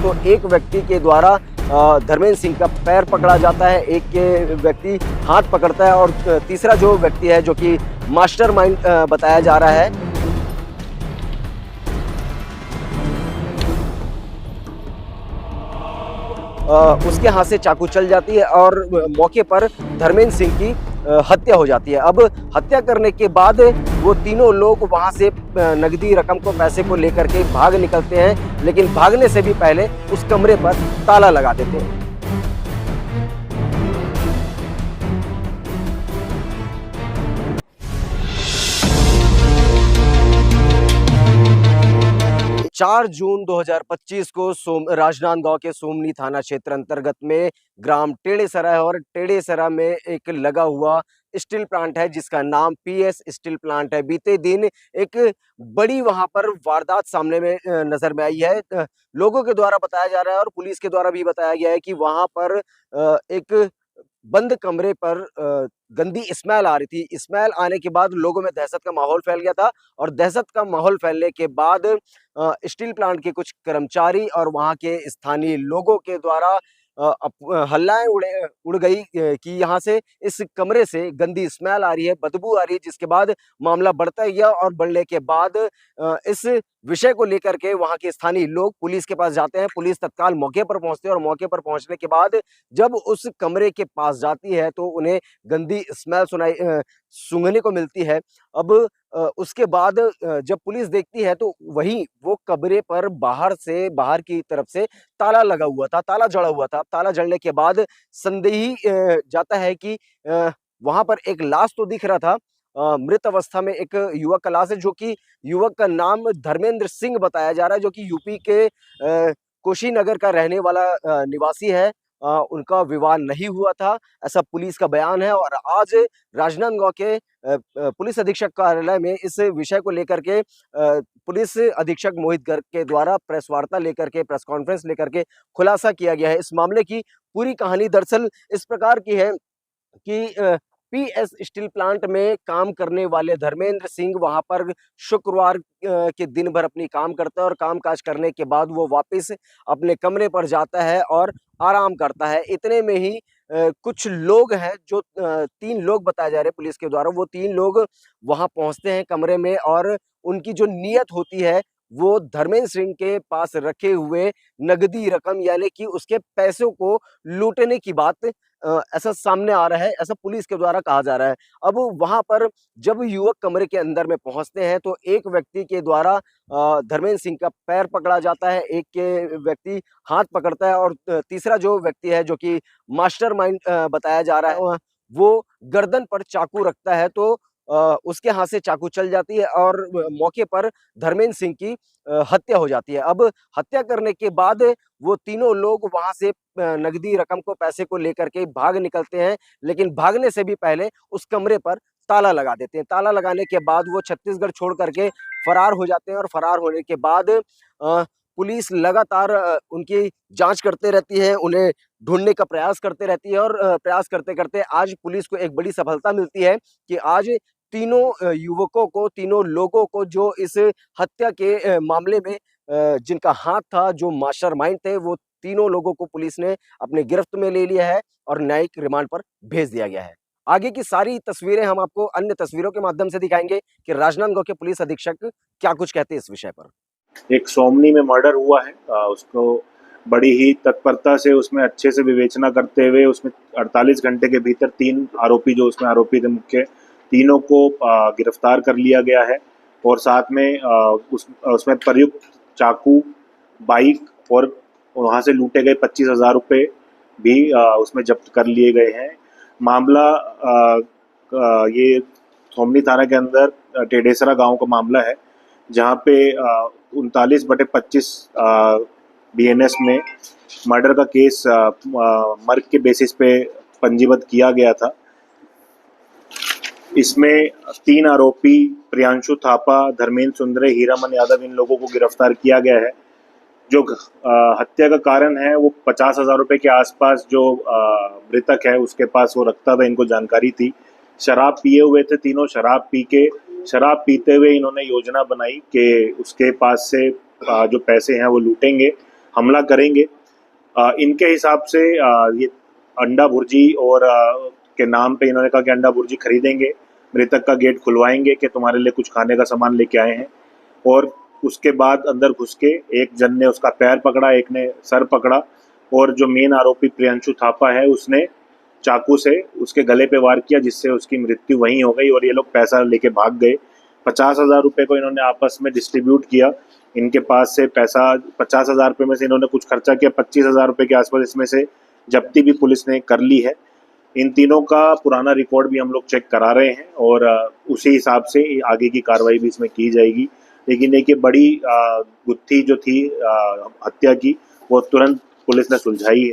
तो एक व्यक्ति के द्वारा धर्मेंद्र सिंह का पैर पकड़ा जाता है, एक व्यक्ति हाथ पकड़ता है और तीसरा जो व्यक्ति है जो कि मास्टरमाइंड बताया जा रहा है, उसके हाथ से चाकू चल जाती है और मौके पर धर्मेंद्र सिंह की हत्या हो जाती है। अब हत्या करने के बाद वो तीनों लोग वहां से नगदी रकम को, पैसे को लेकर के भाग निकलते हैं, लेकिन भागने से भी पहले उस कमरे पर ताला लगा देते हैं। 4 जून 2025 को राजनांदगांव के सोमनी थाना क्षेत्र अंतर्गत में ग्राम टेढ़ेसरा है और टेढ़ेसरा में एक लगा हुआ स्टील प्लांट है जिसका नाम पीएस स्टील प्लांट है। बीते दिन एक बड़ी वहां पर वारदात सामने में नजर में आई है। लोगों के द्वारा बताया जा रहा है और पुलिस के द्वारा भी बताया गया है कि वहां पर एक बंद कमरे पर गंदी स्मेल आ रही थी। स्मेल आने के बाद लोगों में दहशत का माहौल फैल गया था और दहशत का माहौल फैलने के बाद स्टील प्लांट के कुछ कर्मचारी और वहां के स्थानीय लोगों के द्वारा हल्लाएं उड़ गई कि यहाँ से, इस कमरे से गंदी स्मेल आ रही है, बदबू आ रही है, जिसके बाद मामला बढ़ता गया और बढ़ने के बाद इस विषय को लेकर के वहां के स्थानीय लोग पुलिस के पास जाते हैं। पुलिस तत्काल मौके पर पहुंचते हैं और मौके पर पहुंचने के बाद जब उस कमरे के पास जाती है तो उन्हें गंदी स्मेल सूंघने को मिलती है। अब उसके बाद जब पुलिस देखती है तो वही वो कमरे पर बाहर की तरफ से ताला लगा हुआ था, ताला जड़ा हुआ था। ताला जड़ने के बाद संदेही जाता है कि वहां पर एक लाश तो दिख रहा था, मृत अवस्था में एक युवक का लाश है, जो कि युवक का नाम धर्मेंद्र सिंह बताया जा रहा है, जो कि यूपी के कुशीनगर का रहने वाला निवासी है। उनका विवाह नहीं हुआ था, ऐसा पुलिस का बयान है। और आज राजनांदगांव के पुलिस अधीक्षक कार्यालय में इस विषय को लेकर के पुलिस अधीक्षक मोहित गर्ग के द्वारा प्रेस वार्ता लेकर के, प्रेस कॉन्फ्रेंस लेकर के खुलासा किया गया है। इस मामले की पूरी कहानी दरअसल इस प्रकार की है कि पीएस स्टील प्लांट में काम करने वाले धर्मेंद्र सिंह वहां पर शुक्रवार के दिन भर अपनी काम करता है और कामकाज करने के बाद वो वापस अपने कमरे पर जाता है और आराम करता है। इतने में ही कुछ लोग हैं जो 3 लोग बताए जा रहे हैं पुलिस के द्वारा, वो 3 लोग वहां पहुंचते हैं कमरे में और उनकी जो नीयत होती है वो धर्मेंद्र सिंह के पास रखे हुए नगदी रकम यानी कि उसके पैसों को लूटने की बात ऐसा सामने आ रहा है, ऐसा पुलिस के द्वारा कहा जा रहा है। अब वहां पर जब युवक कमरे के अंदर में पहुंचते हैं तो एक व्यक्ति के द्वारा धर्मेंद्र सिंह का पैर पकड़ा जाता है, एक के व्यक्ति हाथ पकड़ता है और तीसरा जो व्यक्ति है जो कि मास्टरमाइंड बताया जा रहा है, वो गर्दन पर चाकू रखता है तो उसके हाथ से चाकू चल जाती है और मौके पर धर्मेंद्र सिंह की हत्या हो जाती है। अब हत्या करने के बाद वो तीनों लोग वहां से नगदी रकम को, पैसे को लेकर के भाग निकलते हैं, लेकिन भागने से भी पहले उस कमरे पर ताला लगा देते हैं। ताला लगाने के बाद वो छत्तीसगढ़ छोड़ करके फरार हो जाते हैं और फरार होने के बाद पुलिस लगातार उनकी जांच करते रहती है, उन्हें ढूंढने का प्रयास करते रहती है और प्रयास करते करते आज पुलिस को एक बड़ी सफलता मिलती है कि आज तीनों युवकों को, तीनों लोगों को जो इस हत्या के मामले में जिनका हाथ था, जो मास्टरमाइंड थे, वो तीनों लोगों को पुलिस ने अपने गिरफ्त में ले लिया है और न्यायिक रिमांड पर भेज दिया गया है। आगे की सारी तस्वीरें हम आपको अन्य तस्वीरों के माध्यम से दिखाएंगे कि राजनांदगांव के पुलिस अधीक्षक क्या कुछ कहते हैं इस विषय पर। एक सोमनी में मर्डर हुआ है, उसको बड़ी ही तत्परता से उसमें अच्छे से विवेचना करते हुए उसमें 48 घंटे के भीतर 3 आरोपी जो उसमें आरोपी थे मुख्य, तीनों को गिरफ्तार कर लिया गया है और साथ में उसमें प्रयुक्त चाकू, बाइक और वहाँ से लूटे गए 25,000 रुपये भी उसमें जब्त कर लिए गए हैं। मामला ये सोमनी थाना के अंदर टेढ़ेसरा गांव का मामला है, जहाँ पे 39/25 बीएनएस में मर्डर का केस मर्ग के बेसिस पे पंजीबद्ध किया गया था। इसमें 3 आरोपी प्रियांशु थापा, धर्मेंद्र सुंदरे, हीरामन यादव, इन लोगों को गिरफ्तार किया गया है। जो हत्या का कारण है वो 50,000 रुपये के आसपास जो मृतक है उसके पास वो रखता था, इनको जानकारी थी। शराब पिए हुए थे तीनों, शराब पीते हुए इन्होंने योजना बनाई कि उसके पास से जो पैसे हैं वो लूटेंगे हमला करेंगे। इनके हिसाब से ये अंडा भुर्जी और के नाम पे इन्होंने कहा कि अंडा भुर्जी खरीदेंगे, मृतक का गेट खुलवाएंगे कि तुम्हारे लिए कुछ खाने का सामान लेके आए हैं, और उसके बाद अंदर घुस के एक जन ने उसका पैर पकड़ा, एक ने सर पकड़ा, और जो मेन आरोपी प्रियंशु थापा है उसने चाकू से उसके गले पे वार किया, जिससे उसकी मृत्यु वहीं हो गई और ये लोग पैसा लेके भाग गए। 50,000 रुपये को इन्होंने आपस में डिस्ट्रीब्यूट किया। इनके पास से पैसा 50,000 रुपये में से इन्होंने कुछ खर्चा किया, 25,000 रुपये के आसपास इसमें से जब्ती भी पुलिस ने कर ली है। इन तीनों का पुराना रिकॉर्ड भी हम लोग चेक करा रहे हैं और उसी हिसाब से आगे की कार्रवाई भी इसमें की जाएगी। लेकिन एक ये बड़ी गुत्थी जो थी हत्या की, वो तुरंत पुलिस ने सुलझाई है।